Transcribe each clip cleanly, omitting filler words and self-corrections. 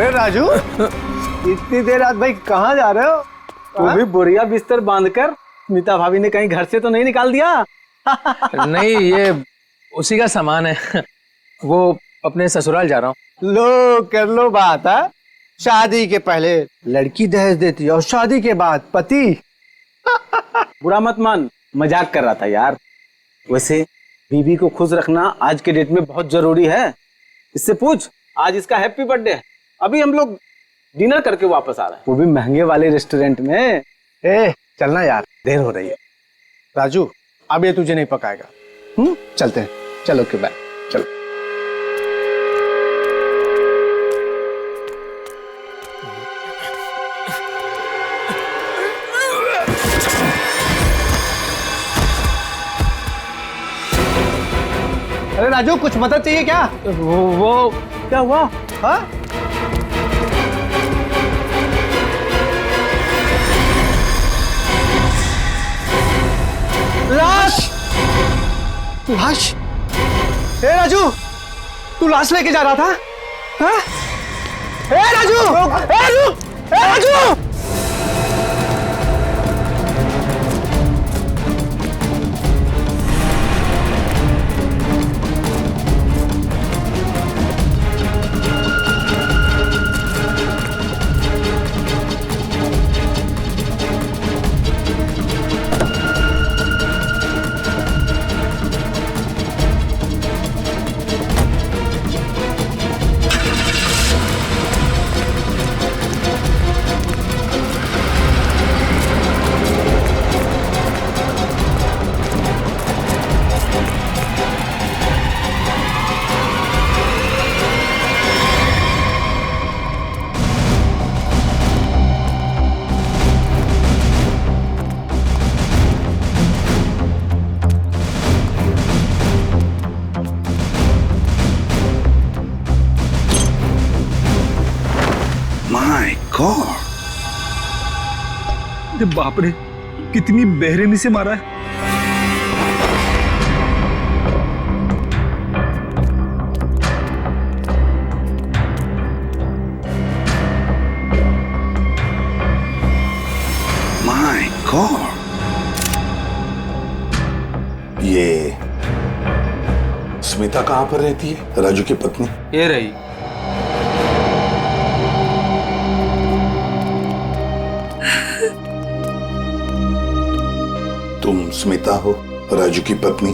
अरे राजू, इतनी देर रात भाई कहाँ जा रहे हो? वो भी बोरिया बिस्तर बांधकर। स्मिता भाभी ने कहीं घर से तो नहीं निकाल दिया? नहीं, ये उसी का सामान है। वो अपने ससुराल जा रहा हूँ। लो कर लो बात है। शादी के पहले लड़की दहेज देती है और शादी के बाद पति। बुरा मत मान, मजाक कर रहा था यार। वैसे बीवी को खुश रखना आज के डेट में बहुत जरूरी है। इससे पूछ, आज इसका हैप्पी बर्थडे है। अभी हम लोग डिनर करके वापस आ रहे हैं, वो भी महंगे वाले रेस्टोरेंट में। चलना यार, देर हो रही है। राजू, अब ये तुझे नहीं पकाएगा। चलते हैं। चलो के बाय। चलो। अरे राजू, कुछ मदद चाहिए क्या? वो क्या हुआ? हाँ? लाश! लाश? ए राजू, तू लाश लेके जा रहा था? हाँ? ए राजू! ए राजू! ए राजू! बाप रे, कितनी बेरहमी से मारा है। माय गॉड, ये स्मिता कहां पर रहती है? राजू की पत्नी। ये रही। तुम स्मिता हो, राजू की पत्नी?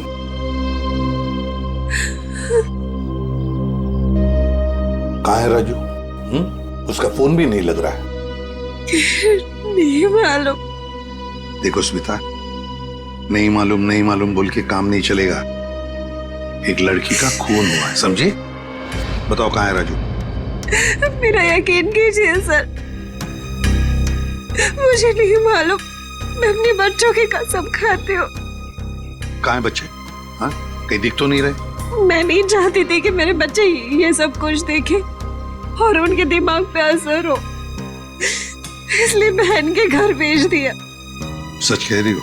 कहाँ है राजू? उसका फोन भी नहीं लग रहा है। नहीं मालूम। देखो स्मिता, नहीं मालूम बोल के काम नहीं चलेगा। एक लड़की का खून हुआ है, समझे? बताओ कहाँ है राजू? मेरा यकीन कीजिए सर, मुझे नहीं मालूम। मैं अपने बच्चों की कसम खाती हूँ। कहाँ है बच्चे? हाँ, कहीं दिख तो नहीं रहे? मैं नहीं चाहती थी कि मेरे बच्चे ये सब कुछ देखें और उनके दिमाग पे असर हो, इसलिए बहन के घर भेज दिया। सच कह रही हो?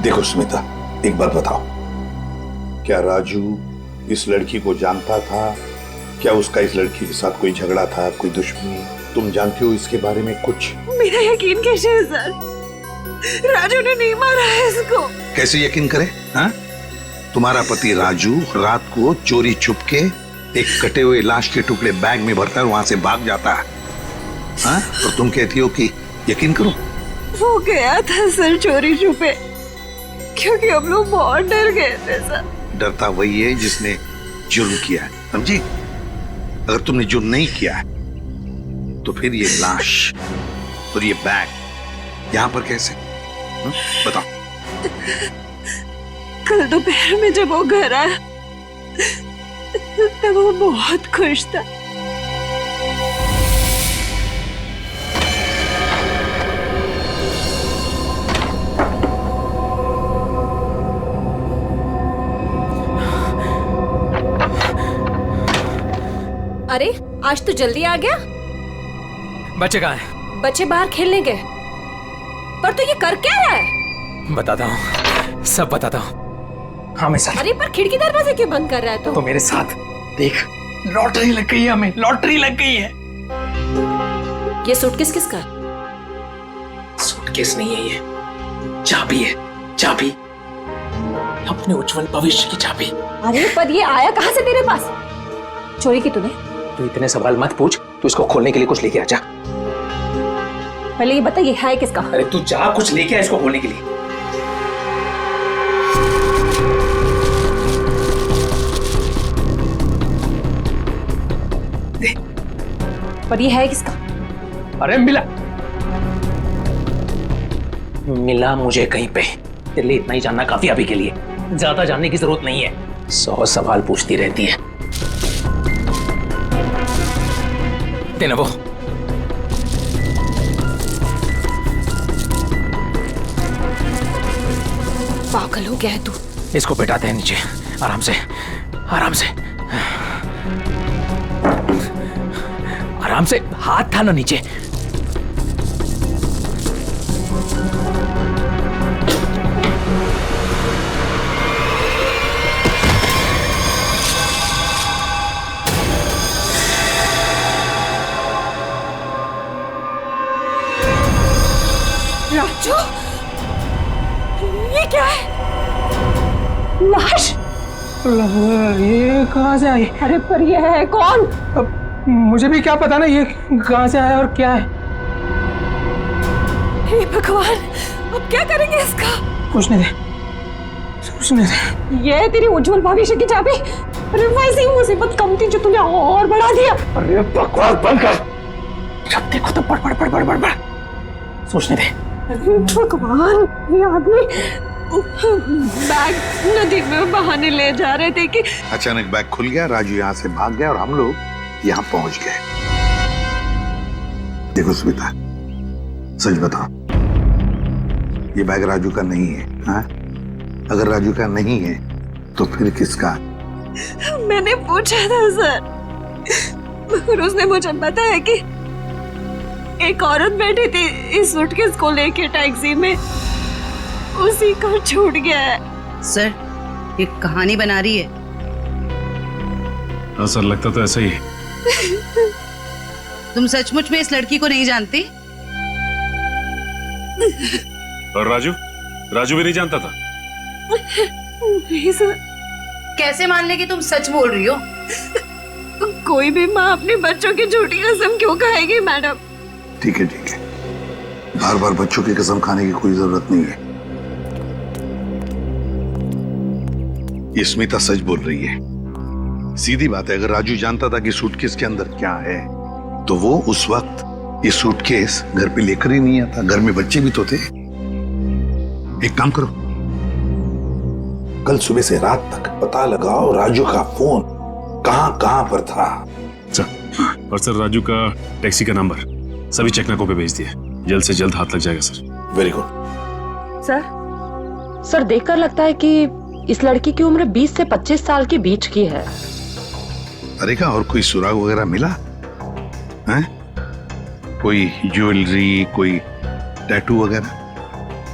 देखो स्मिता, एक बात बताओ, क्या राजू इस लड़की को जानता था? क्या उसका इस लड़की के साथ कोई झगड़ा था, कोई दुश्मनी? तुम जानती हो इसके बारे में कुछ? मेरा यकीन कीजिए सर, राजू ने नहीं मारा है इसको। कैसे यकीन करे? हाँ? तुम्हारा पति राजू रात को चोरी छुप के एक कटे हुए लाश के टुकड़े बैग में भरकर वहां से भाग जाता है। हाँ? और तुम कहती हो कि यकीन करो? वो गया था सर चोरी छुपे, क्योंकि हम लोग बहुत डर गए थे सर। डरता वही है जिसने जुर्म किया है, समझी? अगर तुमने जुर्म नहीं किया है तो फिर ये लाश और ये बैग यहाँ पर कैसे? बताओ। कल दोपहर में जब वो घर आया तब वो बहुत खुश था। अरे आज तो जल्दी आ गया। बच्चे कहाँ हैं? बच्चे बाहर खेलने गए। पर तू ये कर क्या रहा है? बताता हूँ, सब बताता हूँ। हाँ मैं सर। अरे पर खिड़की दरवाजे क्यों बंद कर रहा है तो मेरे साथ देख, लॉटरी लग गई है, हमें लॉटरी लग गई है। ये सूटकेस किसका? सूटकेस नहीं है ये, चाबी है, चाबी, अपने उज्जवल भविष्य की चाबी। अरे पर ये आया कहाँ से तेरे पास? चोरी की तूने? तू इतने सवाल मत पूछ, तू इसको खोलने के लिए कुछ लेके आ जा। पहले ये बता ये है किसका? अरे तू जा, कुछ लेके आ इसको खोलने के लिए। पर ये है किसका? अरे मिला मुझे कहीं पे। तेरे लिए इतना ही जानना काफी अभी के लिए, ज्यादा जानने की जरूरत नहीं है। 100 सवाल पूछती रहती है। देना वो। पागल हो गया है तू। इसको बैठाते हैं नीचे, आराम से, आराम से, आराम से। हाथ था ना नीचे। राजू, ये क्या है? लाश? ये कहाँ से आई? अरे पर ये है कौन? अब मुझे भी क्या पता ना ये कहाँ से आया और क्या है। हे भगवान, अब क्या करेंगे इसका? पूछने दे, पूछने दे। ये है तेरी उज्जवल भविष्य की चाबी। अरे वैसी ही मुसीबत कम थी जो तूने और बढ़ा दिया। अरे बकवास बंद कर। जब देखो तो बड़ बड़ बड़ बड़ बड़ बड़। सोचने दे। अरे भगवान, ये आदमी बैग नदी में बहाने ले जा रहे थे कि अचानक बैग खुल गया, राजू यहाँ से भाग गया और हम लोग यहाँ पहुंच गए। देखो स्मिता, सच बताओ, ये बैग राजू का नहीं है। हाँ? अगर राजू का नहीं है तो फिर किसका? मैंने पूछा था सर, मगर उसने मुझे बताया कि एक औरत बैठी थी इस सूटकेस को लेके टैक्सी में, उसी को छूट गया है। सर, ये कहानी बना रही है। हाँ सर, लगता तो ऐसा ही है। तुम सचमुच में इस लड़की को नहीं जानती? और राजू भी नहीं जानता था? नहीं सर। कैसे मान ले कि तुम सच बोल रही हो? कोई भी माँ अपने बच्चों की झूठी कसम क्यों खाएगी मैडम? ठीक है ठीक है, बार बार बच्चों की कसम खाने की कोई जरूरत नहीं है। ये स्मिता सच बोल रही है। सीधी बात है, अगर राजू जानता था कि सूटकेस के अंदर क्या है तो वो उस वक्त ये सूटकेस घर पे लेकर ही नहीं आता। घर में बच्चे भी तो थे। एक काम करो, कल सुबह से रात तक पता लगाओ राजू का फोन कहां पर था। सर, और सर राजू का टैक्सी का नंबर सभी चेकनाकों पे भेज दिया, जल्द से जल्द हाथ लग जाएगा सर। Very good. सर देखकर लगता है कि इस लड़की की उम्र 20 से 25 साल के बीच की है। अरे क्या और कोई सुराग वगैरह मिला है? कोई ज्वेलरी, कोई टैटू वगैरह?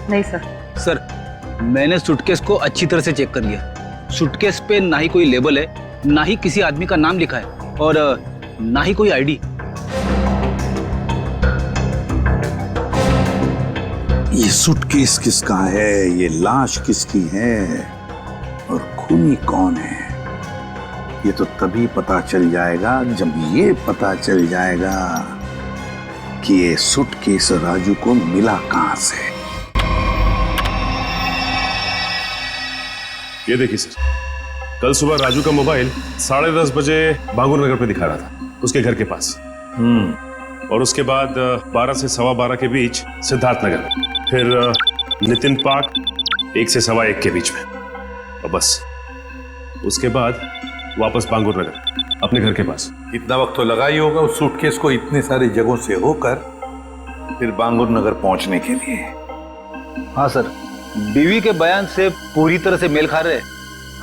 नहीं सर। सर, मैंने सूटकेस को अच्छी तरह से चेक कर लिया। सूटकेस पे ना ही कोई लेबल है, ना ही किसी आदमी का नाम लिखा है और ना ही कोई आईडी। ये सूटकेस किसका है, ये लाश किसकी है और खूनी कौन है, ये तो तभी पता चल जाएगा जब ये पता चल जाएगा कि ये सूटकेस राजू को मिला कहां से। ये देखिए सर, कल सुबह राजू का मोबाइल 10:30 बजे बांगुर नगर पे दिखा रहा था, उसके घर के पास। और उसके बाद 12 से 12:15 के बीच सिद्धार्थ नगर, फिर नितिन पार्क 1 से 1:15 के बीच में, और बस उसके बाद वापस बांगुर नगर अपने घर के पास। इतना वक्त तो लगा ही होगा उस सूटकेस को इतने सारी जगहों से होकर फिर बांगुर नगर पहुंचने के लिए। हाँ सर, बीवी के बयान से पूरी तरह से मेल खा रहे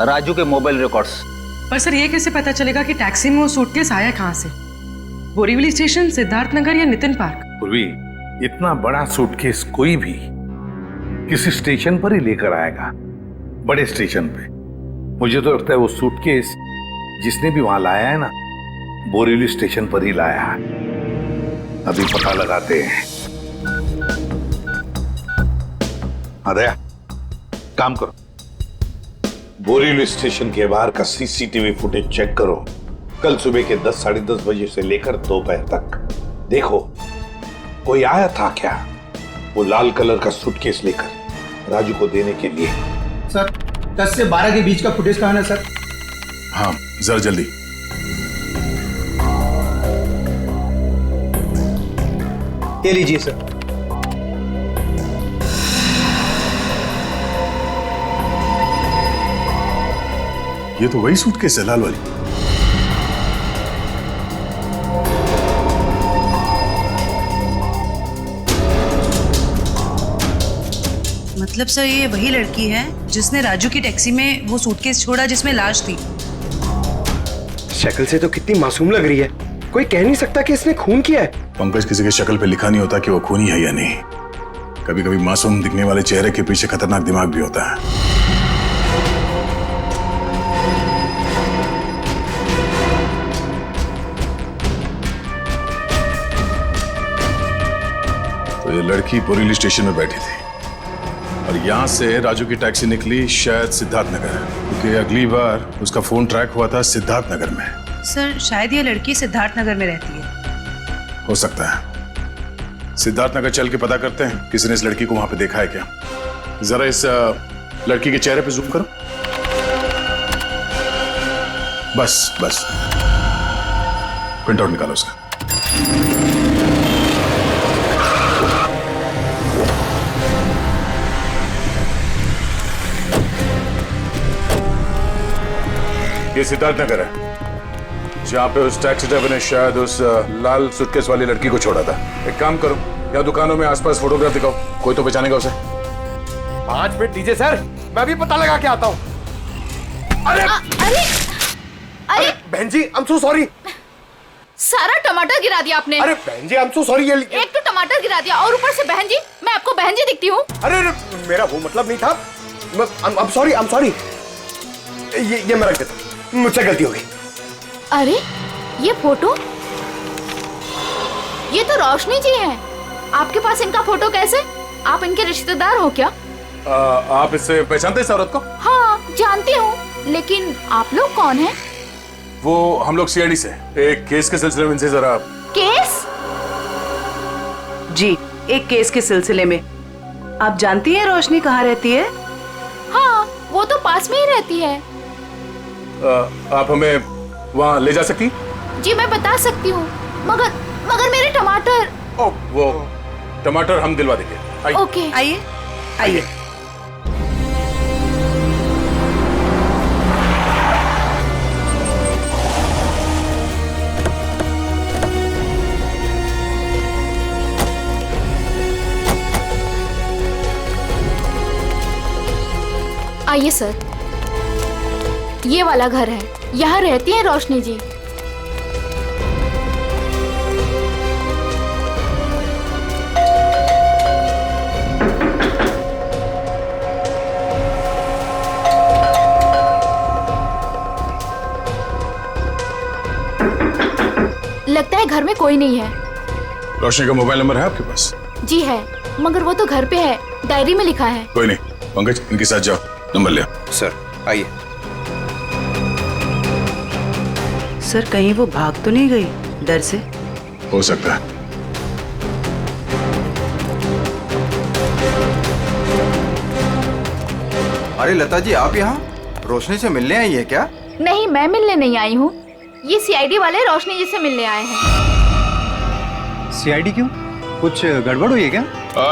राजू के मोबाइल रिकॉर्ड्स। पर सर ये कैसे पता चलेगा कि टैक्सी में वो सूटकेस आया कहाँ से? बोरीवली स्टेशन, सिद्धार्थ नगर या नितिन पार्क? पूर्वी, इतना बड़ा सूटकेस कोई भी किसी स्टेशन पर ही लेकर आएगा, बड़े स्टेशन पे। मुझे तो लगता है वो सूटकेस जिसने भी वहां लाया है ना, बोरीवली स्टेशन पर ही लाया है। अभी पता लगाते हैं। दया, काम करो, बोरीवली स्टेशन के बाहर का सीसीटीवी फुटेज चेक करो। कल सुबह के 10 साढ़े 10 बजे से लेकर दोपहर तक देखो कोई आया था क्या वो लाल कलर का सूटकेस लेकर राजू को देने के लिए। सर 10 से 12 के बीच का फुटेज कहाँ है सर? हाँ जरा जल्दी। ये लीजिए सर। ये तो वही सूटकेस है, लाल वाली। मतलब सर ये वही लड़की है जिसने राजू की टैक्सी में वो सूटकेस छोड़ा जिसमें लाश थी। शक्ल से तो कितनी मासूम लग रही है, कोई कह नहीं सकता कि इसने खून किया है। पंकज, किसी की शक्ल पे लिखा नहीं होता कि वो खूनी है या नहीं। कभी कभी मासूम दिखने वाले चेहरे के पीछे खतरनाक दिमाग भी होता है। तो ये लड़की बोरीवली स्टेशन में बैठी थी और यहाँ से राजू की टैक्सी निकली शायद सिद्धार्थ नगर, क्योंकि अगली बार उसका फोन ट्रैक हुआ था सिद्धार्थ नगर में। सर शायद ये लड़की सिद्धार्थ नगर में रहती है। हो सकता है। सिद्धार्थ नगर चल के पता करते हैं किसी ने इस लड़की को वहां पे देखा है क्या। जरा इस लड़की के चेहरे पे जूम करो। बस बस, प्रिंट आउट निकालो उसका। ये सिद्धार्थ नगर है जहाँ पे उस टैक्सी ड्राइवर ने शायद उस लाल सूटकेस वाली लड़की को छोड़ा था। एक काम करो, या दुकानों में आसपास फोटोग्राफ दिखाओ, कोई तो पहचानेगा उसे। 5 मिनट दीजिए सर, मैं भी पता लगा के आता हूँ। अरे अरे अरे बहन जी, आई एम सो सॉरी। सारा टमाटर गिरा दिया आपने। अरे बहन जी, आई एम सो सॉरी। एक तो टमाटर गिरा दिया और ऊपर से बहन जी, मैं आपको बहन जी दिखती हूँ? अरे मेरा वो मतलब नहीं था। I am sorry. ये मैं रख देता हूँ, मुझसे गलती हो गई। अरे ये फोटो, ये तो रोशनी जी हैं। आपके पास इनका फोटो कैसे? आप इनके रिश्तेदार हो क्या? आप इससे पहचानते हैं इस औरत को? हाँ जानती हूँ, लेकिन आप लोग कौन हैं? वो हम लोग सीआईडी से एक केस के सिलसिले में इनसे जरा। केस? जी, एक केस के सिलसिले में। आप जानती हैं रोशनी कहाँ रहती है? हाँ, वो तो पास में ही रहती है। आप हमें वहाँ ले जा सकती? जी मैं बता सकती हूँ, मगर मेरे टमाटर। वो टमाटर हम दिलवा देंगे। ओके आइए आइए। आइए सर, ये वाला घर है, यहाँ रहती है रोशनी जी। लगता है घर में कोई नहीं है। रोशनी का मोबाइल नंबर है आपके पास? जी है, मगर वो तो घर पे है, डायरी में लिखा है। कोई नहीं, पंकज इनके साथ जाओ, नंबर ले आओ। सर आइए। सर कहीं वो भाग तो नहीं गई डर से? हो सकता है। अरे लता जी, आप यहाँ रोशनी से मिलने आई है क्या? नहीं, मैं मिलने नहीं आई हूँ, ये सीआईडी वाले रोशनी जी से मिलने आए हैं। सीआईडी क्यों? कुछ गड़बड़ हुई है क्या?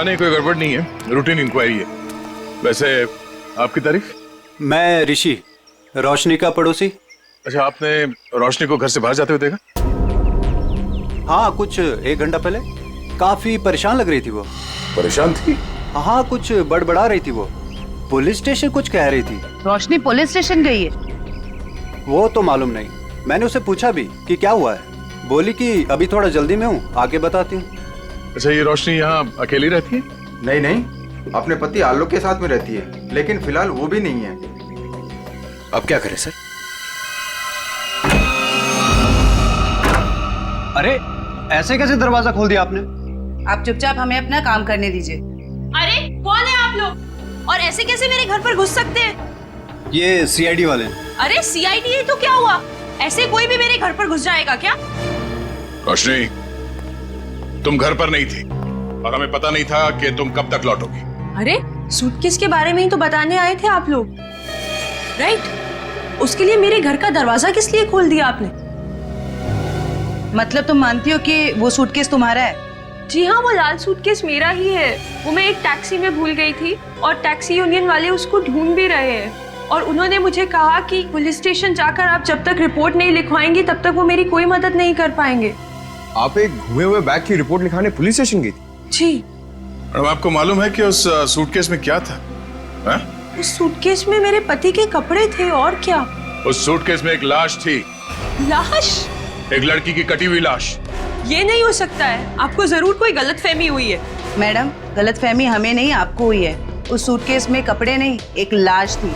नहीं, कोई गड़बड़ नहीं है, रूटीन इंक्वायरी है। वैसे आपकी तारीफ? मैं ऋषि, रोशनी का पड़ोसी। अच्छा, आपने रोशनी को घर से बाहर जाते हुए देखा? हाँ, कुछ 1 घंटा पहले। काफी परेशान लग रही थी वो। परेशान थी? हाँ, कुछ बड़बड़ा रही थी वो। पुलिस स्टेशन कुछ कह रही थी। रोशनी पुलिस स्टेशन गई है? वो तो मालूम नहीं, मैंने उससे पूछा भी कि क्या हुआ है। बोली कि अभी थोड़ा जल्दी में हूँ, आके बताती हूँ। अच्छा, ये रोशनी यहाँ अकेली रहती है? नहीं नहीं, अपने पति आलोक के साथ में रहती है, लेकिन फिलहाल वो भी नहीं है। अब क्या करें सर? अरे ऐसे कैसे दरवाजा खोल दिया आपने? आप चुपचाप हमें अपना काम करने दीजिए। अरे कौन है आप लोग और ऐसे कैसे मेरे घर पर घुस सकते हैं? ये सीआईडी वाले हैं। अरे सीआईडी है तो क्या हुआ? ऐसे कोई भी मेरे घर पर घुस जाएगा क्या? रोशनी, तुम घर पर नहीं थी और हमें पता नहीं था कि तुम कब तक लौटोगी। अरे सूटकेस के बारे में ही तो बताने आए थे आप लोग, राइट? उसके लिए मेरे घर का दरवाजा किस लिए खोल दिया आपने? मतलब तुम मानती हो कि वो सूटकेस तुम्हारा है? जी हाँ, वो लाल सूटकेस मेरा ही है। वो मैं एक टैक्सी में भूल गई थी और टैक्सी यूनियन वाले उसको ढूंढ भी रहे हैं और उन्होंने मुझे कहा कि पुलिस स्टेशन जाकर आप जब तक रिपोर्ट नहीं लिखवाएंगी तब तक वो मेरी कोई मदद नहीं कर पाएंगे। आप एक घुमे हुए बैग की रिपोर्ट लिखाने पुलिस स्टेशन गई थी? जी। अब आपको मालूम है कि उस सूटकेस में क्या था? हा? उस सूटकेस में मेरे पति के कपड़े थे और क्या? उस सूटकेस में एक लाश थी। लाश? एक लड़की की कटी हुई लाश। ये नहीं हो सकता है, आपको जरूर कोई गलतफहमी हुई है। मैडम, गलतफहमी हमें नहीं आपको हुई है। उस सूटकेस में कपड़े नहीं, एक लाश थी।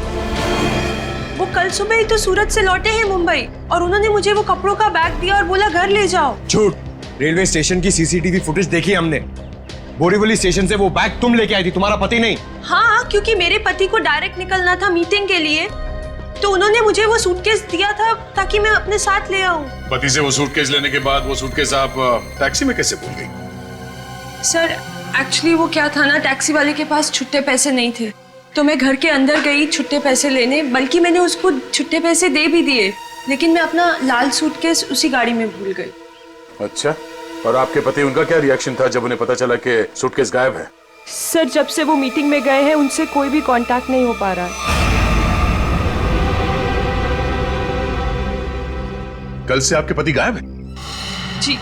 वो कल सुबह ही तो सूरत से लौटे हैं मुंबई और उन्होंने मुझे वो कपड़ों का बैग दिया और बोला घर ले जाओ। झूठ। रेलवे स्टेशन की सीसीटीवी फुटेज देखी हमने। बोरीवली स्टेशन से वो बैग तुम लेके आई थी, तुम्हारा पति नहीं। हाँ, क्योंकि मेरे पति को डायरेक्ट निकलना था मीटिंग के लिए, तो उन्होंने मुझे वो सूटकेस दिया था ताकि मैं अपने साथ ले आऊं। पति से वो सूटकेस लेने के बाद वो सूटकेस आप टैक्सी में कैसे भूल गई? सर, एक्चुअली वो क्या था ना, टैक्सी वाले के पास छुट्टे पैसे नहीं थे तो मैं घर के अंदर गई छुट्टे पैसे लेने, बल्कि मैंने उसको छुट्टे पैसे दे भी दिए, लेकिन मैं अपना लाल सूटकेस उसी गाड़ी में भूल गई। अच्छा, और आपके पति, उनका क्या रिएक्शन था जब उन्हें पता चला कि सूटकेस गायब है? सर, जब से वो मीटिंग में गए हैं उनसे कोई भी कांटेक्ट नहीं हो पा रहा है। कल से आपके पति गायब है? जी।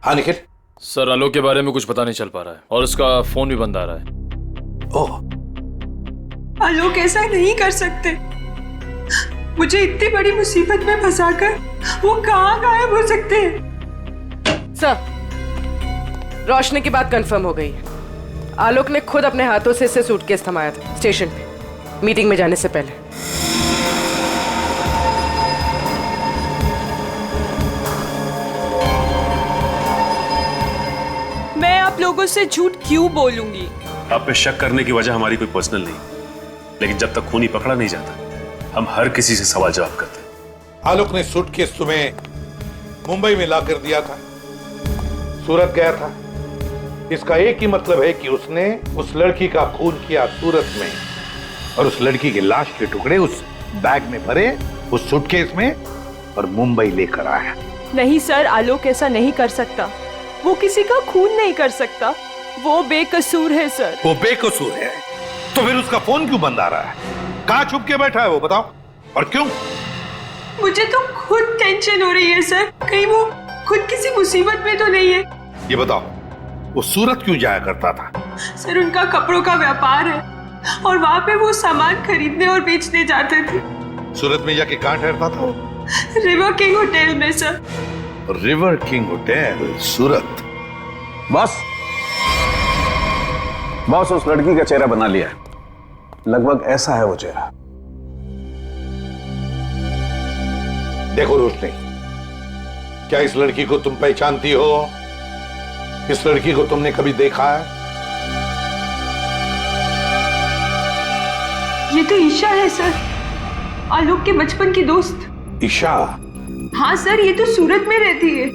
हाँ निखिल। सर, आलोक के बारे में कुछ पता नहीं चल पा रहा है और उसका फोन भी बंद आ रहा है। ओह, आलोक ऐसा नहीं कर सकते। मुझे इतनी बड़ी मुसीबत में फंसाकर वो कहाँ गायब हो सकते हैं? सर, रोशनी की बात कंफर्म हो गई है। आलोक ने खुद अपने हाथों से इसे सूटकेस थमाया था स्टेशन पे, मीटिंग में जाने से पहले। मैं आप लोगों से झूठ क्यों बोलूंगी? आप पे शक करने की वजह हमारी कोई पर्सनल नहीं, लेकिन जब तक खूनी पकड़ा नहीं जाता हम हर किसी से सवाल जवाब करते हैं। आलोक ने सूटकेस तुम्हें मुंबई में लाकर दिया था, सूरत गया था। इसका एक ही मतलब है कि उसने उस लड़की का खून किया सूरत में और उस लड़की की लाश के टुकड़े उस बैग में भरे, उस सूटकेस में, और मुंबई लेकर आया। नहीं सर, आलोक ऐसा नहीं कर सकता। वो किसी का खून नहीं कर सकता। वो बेकसूर है सर। वो बेकसूर है तो फिर उसका फोन क्यों बंद आ रहा है? कहाँ छुप के बैठा है वो, बताओ, और क्यों? मुझे तो खुद टेंशन हो रही है सर, कहीं वो खुद किसी मुसीबत में तो नहीं है। ये बताओ, वो सूरत क्यों जाया करता था? सर, उनका कपड़ों का व्यापार है और वहाँ पे वो सामान खरीदने और बेचने जाते थे। सूरत में जाके कहाँ ठहरता था वो? रिवर किंग होटल में सर। रिवर किंग होटल, सूरत। बॉस उस लड़की का चेहरा बना लिया है। लगभग ऐसा है वो चेहरा। देखो रोशनी, क्या इस लड़की को तुम पहचानती हो? इस लड़की को तुमने कभी देखा है? ये तो ईशा है सर, आलोक के बचपन की दोस्त। ईशा? हाँ सर, ये तो सूरत में रहती है।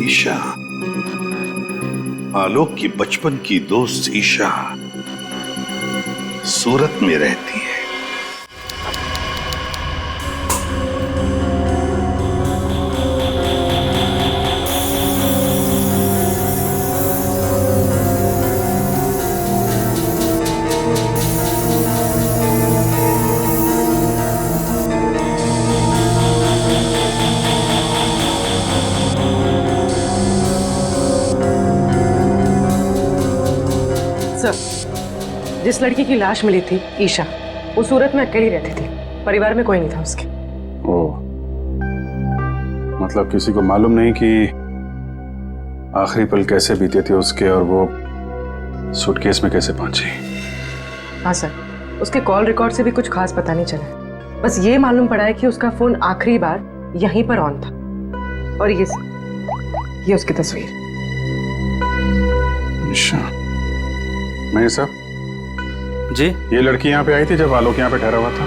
ईशा, आलोक की बचपन की दोस्त ईशा सूरत में रहती है। जिस लड़की की लाश मिली थी, ईशा, वो सूरत में अकेली रहती थी, परिवार में कोई नहीं था उसके। ओह, मतलब किसी को मालूम नहीं कि आखिरी पल कैसे बीते थे उसके और वो सूटकेस में कैसे पहुंची। हाँ सर, उसके कॉल रिकॉर्ड से भी कुछ खास पता नहीं चला। बस ये मालूम पड़ा है कि उसका फोन आखिरी बार यहीं पर ऑन था। और ये उसकी तस्वीर। अच्छा, मैं सब जी, ये लड़की यहाँ पे आई थी जब आलोक यहाँ पे ठहरा हुआ था?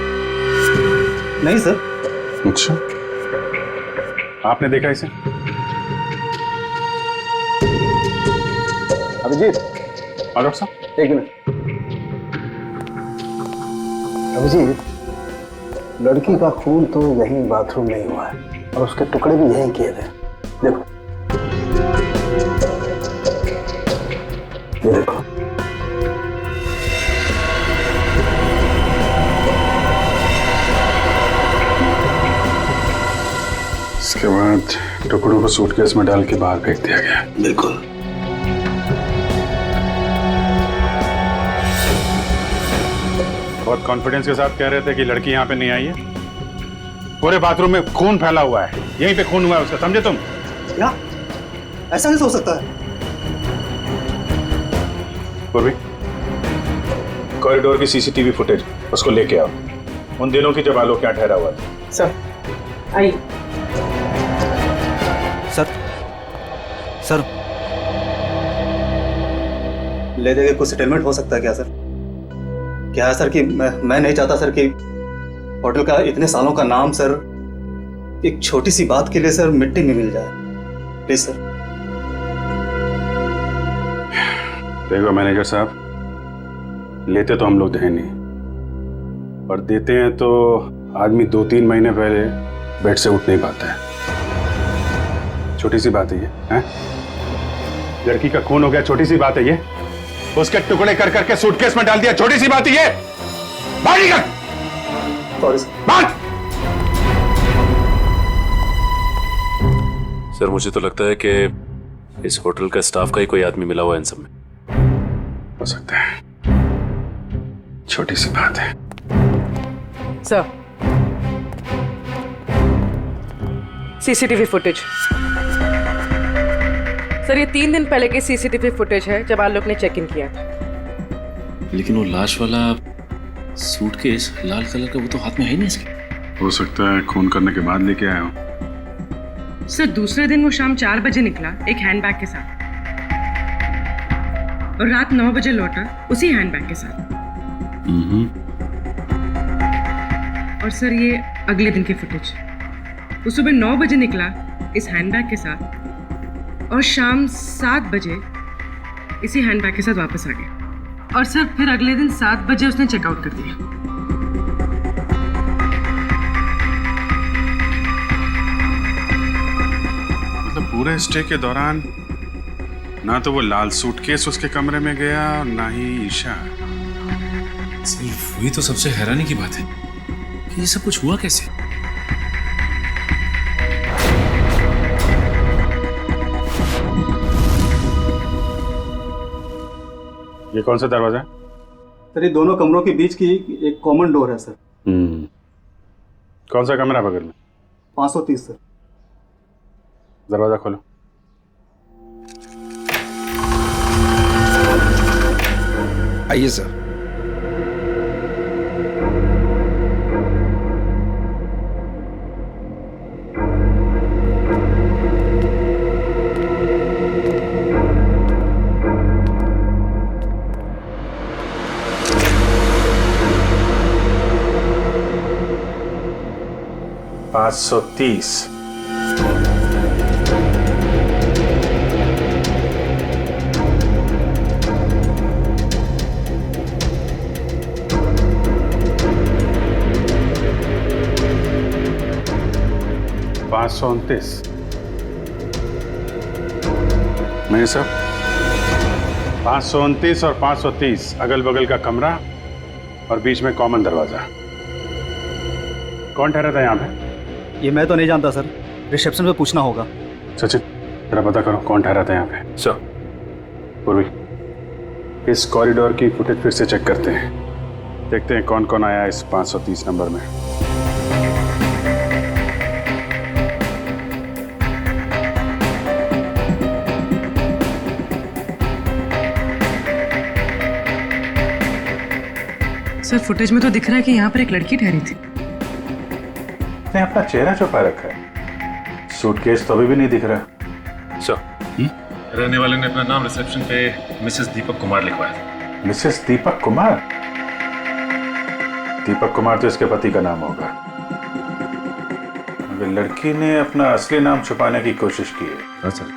नहीं सर। अच्छा, आपने देखा इसे? अभिजीत, डॉक्टर साहब एक मिनट। अभिजीत, लड़की का खून तो यहीं बाथरूम में ही हुआ है और उसके टुकड़े भी यहीं किए थे। देखो, ये देखो। इसके बाद टुकड़ों को सूटकेस में डाल के बाहर फेंक दिया गया। बिल्कुल। बहुत कॉन्फिडेंस के साथ कह रहे थे कि लड़की यहाँ पे नहीं आई है। पूरे बाथरूम में खून फैला हुआ है, यहीं पे खून हुआ है उसका, समझे तुम? क्या? ऐसा नहीं हो सकता है। पूर्वी, कॉरिडोर की सीसीटीवी फुटेज उसको लेके आओ, उन दिनों की जब आलोक यहाँ ठहरा हुआ था। सर, आई। सर, ले देके कुछ सेटलमेंट हो सकता है क्या सर? क्या है सर कि मैं नहीं चाहता सर कि होटल का इतने सालों का नाम सर एक छोटी सी बात के लिए सर मिट्टी में मिल जाए। Please sir. देखो मैनेजर साहब, लेते तो हम लोग हैं नहीं, और देते हैं तो आदमी 2-3 महीने पहले बेड से उठ नहीं पाता है। छोटी सी बात है ये, हैं? लड़की का खून हो गया, छोटी सी बात है ये। उसके टुकड़े कर करके सूटकेस में डाल दिया, छोटी सी बात है ये। बाहर निकल। Sorry sir. बात। सर, मुझे तो लगता है कि इस होटल का स्टाफ का ही कोई आदमी मिला हुआ है इन सब में। हो सकता है, छोटी सी बात है। Sir, CCTV footage. सर, ये 3 दिन पहले की सीसीटीवी फुटेज है जब आलोक ने चेक इन किया था। लेकिन वो लाश वाला सूटकेस लाल कलर का, वो तो हाथ में है ही नहीं इसके। हो सकता है खून करने के बाद लेके आया हो। सर, दूसरे दिन वो शाम 4 बजे निकला एक हैंडबैग के साथ, और रात 9 बजे लौटा उसी हैंडबैग के साथ। और सर, ये अगले दिन की फुटेज। वो सुबह 9 बजे निकला इस हैंडबैग के साथ और शाम 7 बजे इसी हैंडबैग के साथ वापस आ गया। और सर, फिर अगले दिन 7 बजे उसने चेकआउट कर दिया। मतलब पूरे स्टे के दौरान ना तो वो लाल सूटकेस उसके कमरे में गया और ना ही ईशा। सिर्फ वही तो सबसे हैरानी की बात है कि ये सब कुछ हुआ कैसे। ये कौन सा दरवाजा है? सर, ये दोनों कमरों के बीच की एक कॉमन डोर है सर। कौन सा कमरा बगल में? 530 सर। दरवाजा खोलो। आइए सर। $530। $529। मैं सब 529 और 530 अगल बगल का कमरा और बीच में कॉमन दरवाजा। कौन ठहरा था यहाँ पे? ये मैं तो नहीं जानता सर, रिसेप्शन पे पूछना होगा। सचिन, जरा पता करो कौन ठहरा था यहाँ पे। सर। पूर्वी, इस कॉरिडोर की फुटेज फिर से चेक करते हैं, देखते हैं कौन कौन आया इस 530 नंबर में। सर फुटेज में तो दिख रहा है कि यहाँ पर एक लड़की ठहरी थी। ने अपना चेहरा छुपा रखा है, सूटकेस तो अभी भी नहीं दिख रहा। सर, रहने वाले ने अपना नाम रिसेप्शन पे मिसेस दीपक कुमार लिखवाया था। मिसेस दीपक कुमार? दीपक कुमार तो इसके पति का नाम होगा, मगर लड़की ने अपना असली नाम छुपाने की कोशिश की है। हाँ सर,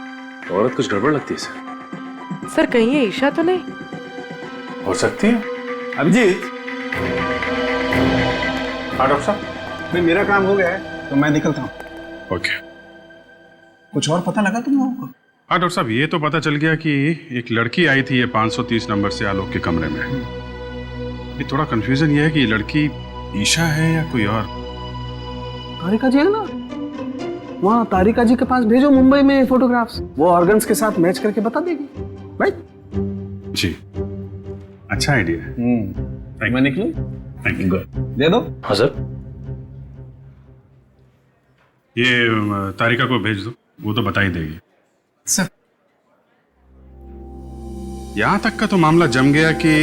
औरत कुछ गड़बड़ लगती है सर। सर कहीं ये ईशा तो नहीं? हो सकती है। अभिजीत, हाँ डॉक्टर साहब। भाई मेरा काम हो गया है तो मैं निकलता हूँ। ओके। कुछ और पता लगा तुम लोगों को? हाँ डॉक्टर साहब, ये तो पता चल गया कि एक लड़की आई थी ये 530 नंबर से आलोक के कमरे में। अभी थोड़ा कंफ्यूजन ये है कि ये लड़की ईशा है या कोई और। तारिका जी है ना, वहाँ तारिका जी के पास भेजो मुंबई में फोटोग्राफ्स, वो ऑर्गन्स के साथ मैच करके बता देगी। राइट? जी, अच्छा आइडिया है। मैं निकलूं? Thank you. दे दो। हाँ सर। ये तारिका को भेज दो, वो तो बता ही देगी। सर, यहां तक का तो मामला जम गया कि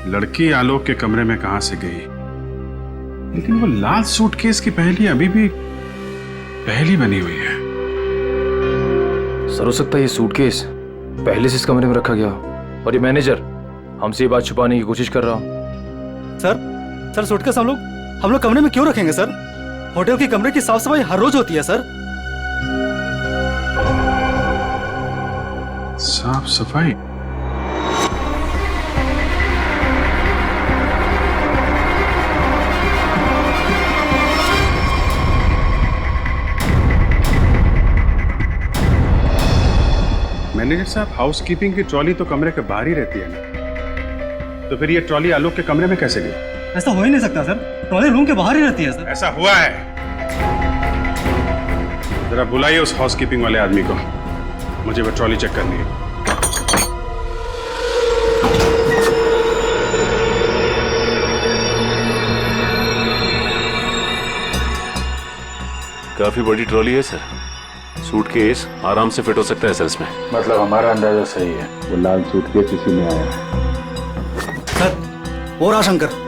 लड़की आलोक के कमरे में कहां से गई, लेकिन वो लाल सूटकेस की पहेली अभी भी पहेली बनी हुई है। सर हो सकता है ये सूटकेस पहले से इस कमरे में रखा गया हो और ये मैनेजर हमसे ये बात छुपाने की कोशिश कर रहा हो। सर सूटकेस हम लोग कमरे में क्यों रखेंगे सर? होटल के कमरे की साफ सफाई हर रोज होती है सर। साफ सफाई? मैनेजर साहब, हाउसकीपिंग की ट्रॉली तो कमरे के बाहर ही रहती है ना, तो फिर ये ट्रॉली आलोक के कमरे में कैसे गई? ऐसा हो ही नहीं सकता सर, ट्रॉली रूम के बाहर ही रहती है सर। ऐसा हुआ है। जरा बुलाइए उस हाउसकीपिंग वाले आदमी को, मुझे वो ट्रॉली चेक करनी है। काफी बड़ी ट्रॉली है सर, सूटकेस आराम से फिट हो सकता है सर इसमें। मतलब हमारा अंदाजा सही है, वो लाल सूटकेस इसी में आया है। सर, वो रहा शंकर।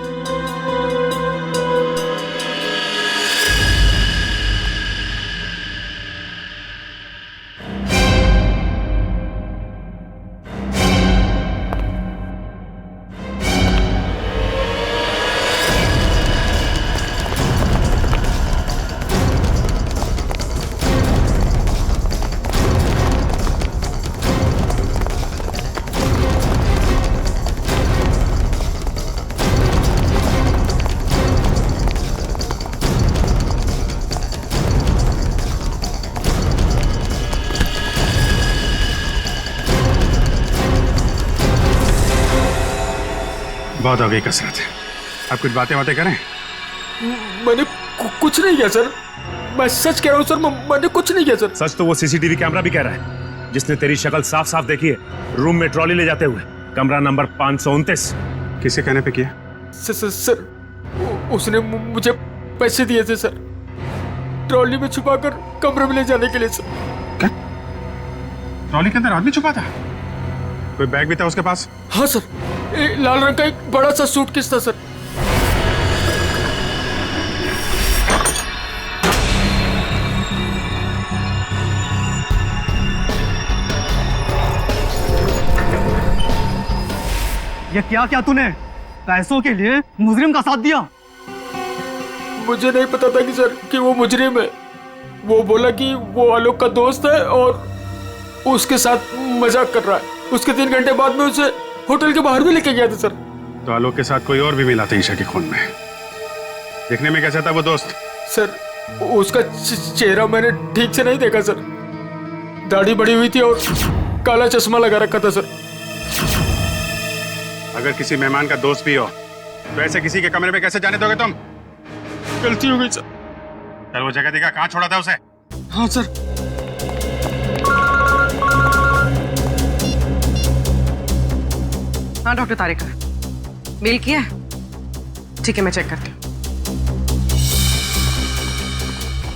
बहुत हो गई कसरत, आप कुछ बातें करें। मैंने कुछ नहीं किया सर, मैं सच कह रहा हूँ सर, मैंने कुछ नहीं किया सर। सच तो वो सीसीटीवी कैमरा भी कह रहा है, जिसने तेरी शक्ल साफ साफ देखी है रूम में ट्रॉली ले जाते हुए, कमरा नंबर 529। किसके कहने पे किया? सर उसने मुझे पैसे दिए थे सर, ट्रॉली में छुपाकर कमरे में ले जाने के लिए सर। क्या? ट्रॉली के अंदर आदमी छुपा था? कोई बैग भी था उसके पास? हाँ सर, लाल रंग का एक बड़ा सा सूटकेस था सर। ये क्या क्या तूने पैसों के लिए मुजरिम का साथ दिया? मुझे नहीं पता था कि सर कि वो मुजरिम है। वो बोला कि वो आलोक का दोस्त है और उसके साथ मजाक कर रहा है। उसके 3 घंटे बाद में उसे होटल के बाहर भी लेके गया था सर। तो आलोक के साथ कोई और भी मिला था ईशा के खून में? देखने में कैसा था वो दोस्त? सर उसका चेहरा मैंने ठीक से नहीं देखा सर, दाढ़ी बड़ी हुई थी और काला चश्मा लगा रखा था सर। अगर किसी मेहमान का दोस्त भी हो तो ऐसे किसी के कमरे में कैसे जाने दोगे तुम? गलती हो गई सर। चल वो जगह दिखा, कहाँ छोड़ा था उसे? हाँ सर। हाँ डॉक्टर तारिका, मेल किया? ठीक है, मैं चेक करती हूँ।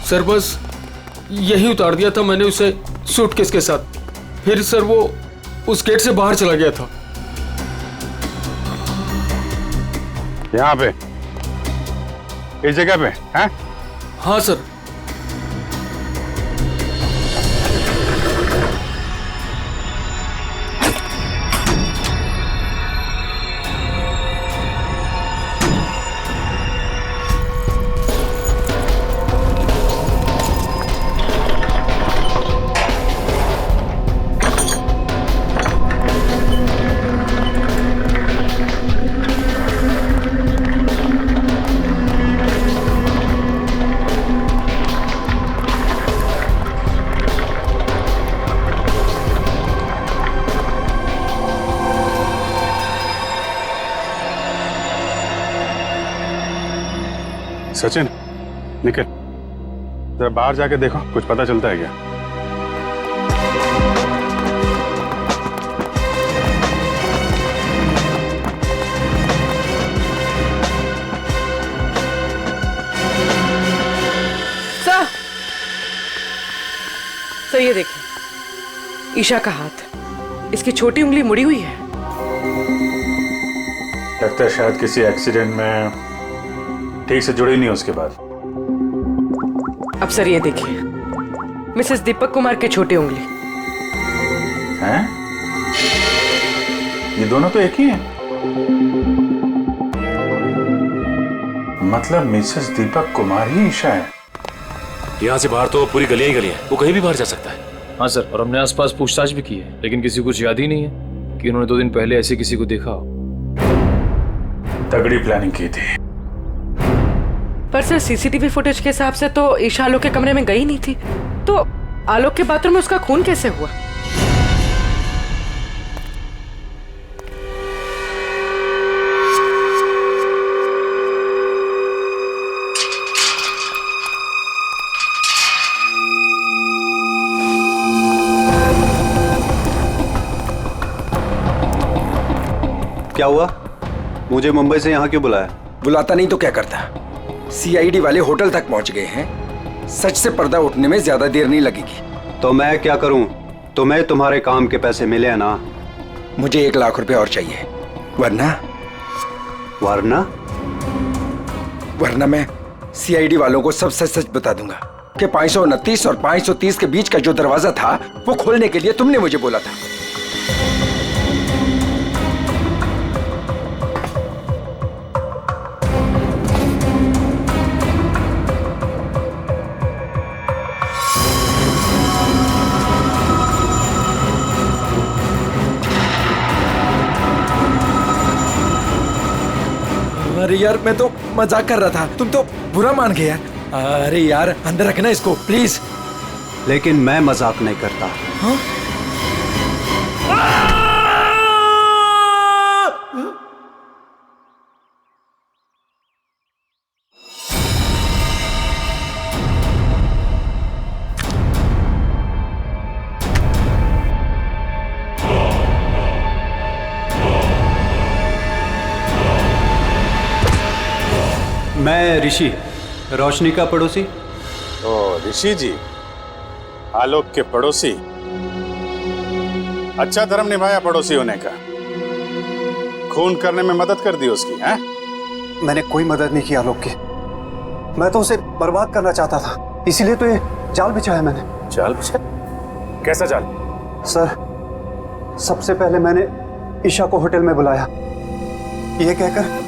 सर बस यही उतार दिया था मैंने उसे सूटकेस के साथ, फिर सर वो उस गेट से बाहर चला गया था। यहाँ पे, इस जगह पे, हैं? हाँ सर। सचिन, निकल, जरा बाहर जाके देखो, कुछ पता चलता है क्या? सर ये देखिए, ईशा का हाथ, इसकी छोटी उंगली मुड़ी हुई है। लगता है शायद किसी एक्सीडेंट में ठीक से जुड़ी नहीं उसके बाद। अब सर ये देखिए, मिसेस दीपक कुमार के छोटी उंगली। हैं? ये दोनों तो एक ही हैं। मतलब मिसेस दीपक कुमार ही ईशा है। यहाँ से बाहर तो पूरी गलियां ही गलियां हैं, वो कहीं भी बाहर जा सकता है। हाँ सर, और हमने आसपास पूछताछ भी की है, लेकिन किसी को कुछ याद ही नहीं है कि उन्होंने 2 दिन पहले ऐसे किसी को देखा हो। तगड़ी प्लानिंग की थी। पर सर सीसीटीवी फुटेज के हिसाब से तो ईशा आलोक के कमरे में गई नहीं थी, तो आलोक के बाथरूम में उसका खून कैसे हुआ? क्या हुआ? मुझे मुंबई से यहाँ क्यों बुलाया? बुलाता नहीं तो क्या करता? सीआईडी वाले होटल तक पहुंच गए हैं। सच से पर्दा उठने में ज्यादा देर नहीं लगेगी। तो मैं क्या करूं? तुम्हें तुम्हारे काम के पैसे मिले हैं ना? मुझे 1 लाख रुपए और चाहिए, वरना वरना मैं सीआईडी वालों को सब सच सच बता दूंगा कि 529 और 530 के बीच का जो दरवाजा था वो खोलने के लिए तुमने मुझे बोला था। अरे यार, मैं तो मजाक कर रहा था, तुम तो बुरा मान गए यार। अरे यार, अंदर रखना इसको प्लीज। लेकिन मैं मजाक नहीं करता। हाँ? मैं ऋषि, रोशनी का पड़ोसी। ओ ऋषि जी, आलोक के पड़ोसी। अच्छा धर्म निभाया पड़ोसी होने का। खून करने में मदद कर दी उसकी, हैं? मैंने कोई मदद नहीं की आलोक की। मैं तो उसे बर्बाद करना चाहता था, इसीलिए तो ये जाल बिछाया मैंने। जाल बिछाया? कैसा जाल? सर, सबसे पहले मैंने ईशा को होटल में बुलाया, ये कहकर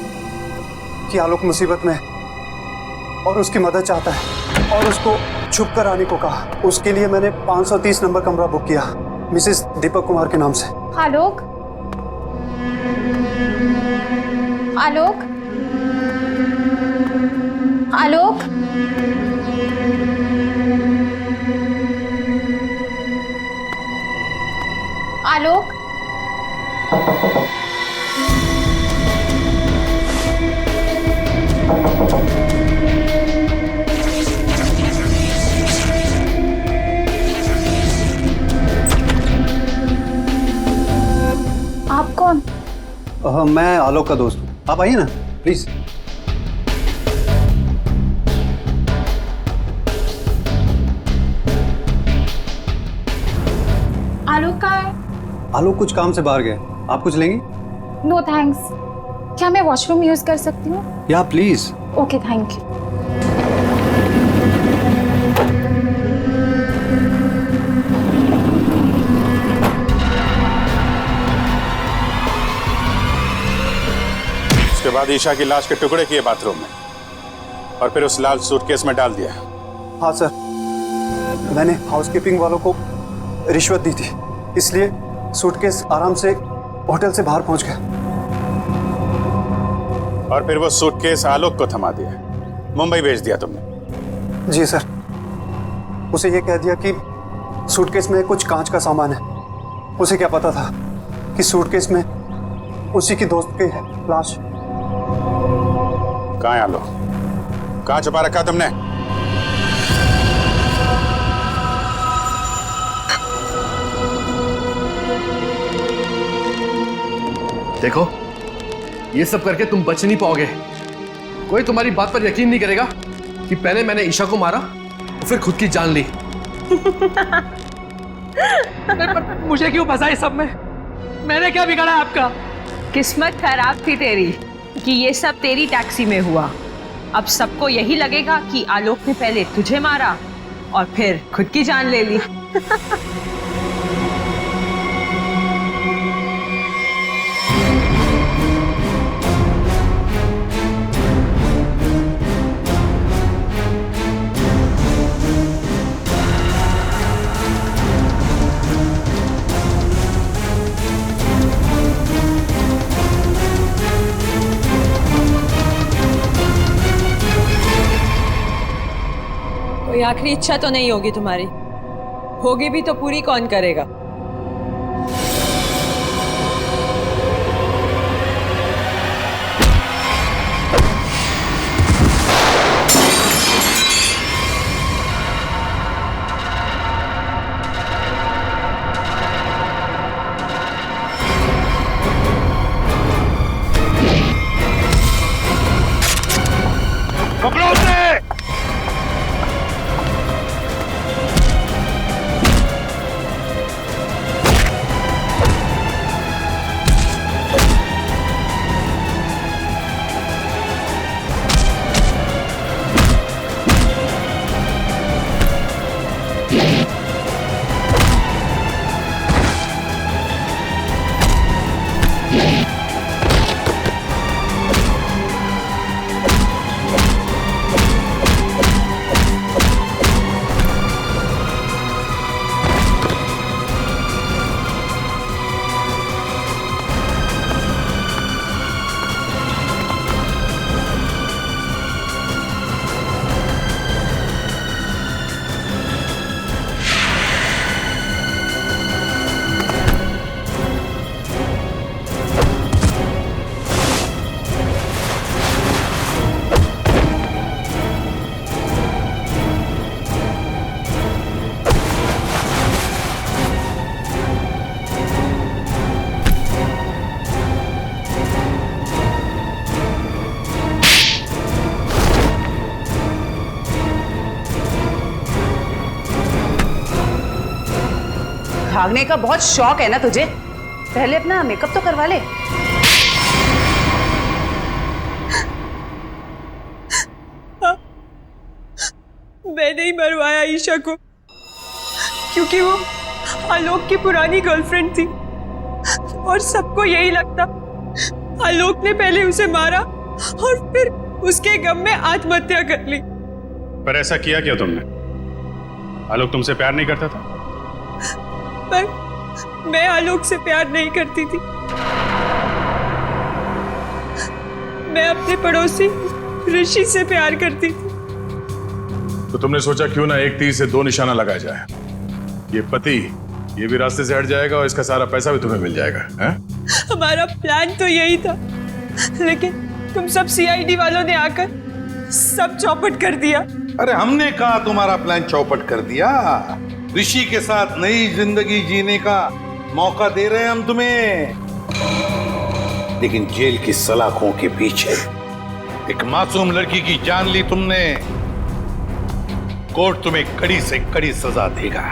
कि आलोक मुसीबत में और उसकी मदद चाहता है, और उसको छुप कर आने को कहा। उसके लिए मैंने 530 नंबर कमरा बुक किया मिसेस दीपक कुमार के नाम से। आलोक, आलोक, आलोक, आलोक, आप कौन? मैं आलोक का दोस्त हूँ। आप आइए ना प्लीज। आलोक कहाँ है? आलोक कुछ काम से बाहर गए। आप कुछ लेंगी? No thanks. क्या मैं वॉशरूम यूज कर सकती हूँ? या प्लीज। Okay, thank you. उसके बाद ईशा की लाश के टुकड़े किए बाथरूम में और फिर उस लाल सूटकेस में डाल दिया। हाँ सर, मैंने हाउसकीपिंग वालों को रिश्वत दी थी, इसलिए सूटकेस आराम से होटल से बाहर पहुंच गया। और फिर वो सूटकेस आलोक को थमा दिया, मुंबई भेज दिया तुमने। जी सर, उसे ये कह दिया कि सूटकेस में कुछ कांच का सामान है। उसे क्या पता था कि सूटकेस में उसी की दोस्त की है लाश। कहाँ है आलोक? कहाँ छुपा रखा तुमने? देखो, ये सब करके तुम बच नहीं पाओगे। कोई तुम्हारी बात पर यकीन नहीं करेगा कि पहले मैंने ईशा को मारा और फिर खुद की जान ली। मुझे क्यों फंसा इस सब में? मैंने क्या बिगाड़ा आपका? किस्मत खराब थी तेरी कि ये सब तेरी टैक्सी में हुआ। अब सबको यही लगेगा कि आलोक ने पहले तुझे मारा और फिर खुद की जान ले ली। कोई आखिरी इच्छा तो नहीं होगी तुम्हारी? होगी भी तो पूरी कौन करेगा? पकड़ो उसे! भागने का बहुत शौक है ना तुझे? पहले अपना मेकअप तो करवा ले। मैंने ही मरवाया ईशा को, क्योंकि वो आलोक की पुरानी गर्लफ्रेंड थी और सबको यही लगता आलोक ने पहले उसे मारा और फिर उसके गम में आत्महत्या कर ली। पर ऐसा किया क्या तुमने? आलोक तुमसे प्यार नहीं करता था? पर मैं आलोक से प्यार नहीं करती थी। मैं अपने पड़ोसी ऋषि से प्यार करती थी। तो तुमने सोचा क्यों ना एक तीर से दो निशाना लगाया जाए। ये पति ये भी रास्ते से हट जाएगा और इसका सारा पैसा भी तुम्हें मिल जाएगा। है? हमारा प्लान तो यही था, लेकिन तुम सब सीआईडी वालों ने आकर सब चौपट कर दिया। अरे हमने कहा तुम्हारा प्लान चौपट कर दिया। ऋषि के साथ नई जिंदगी जीने का मौका दे रहे हैं हम तुम्हें, लेकिन जेल की सलाखों के पीछे एक मासूम लड़की की जान ली तुमने। कोर्ट तुम्हें कड़ी से कड़ी सजा देगा,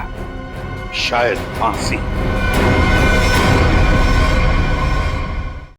शायद फांसी।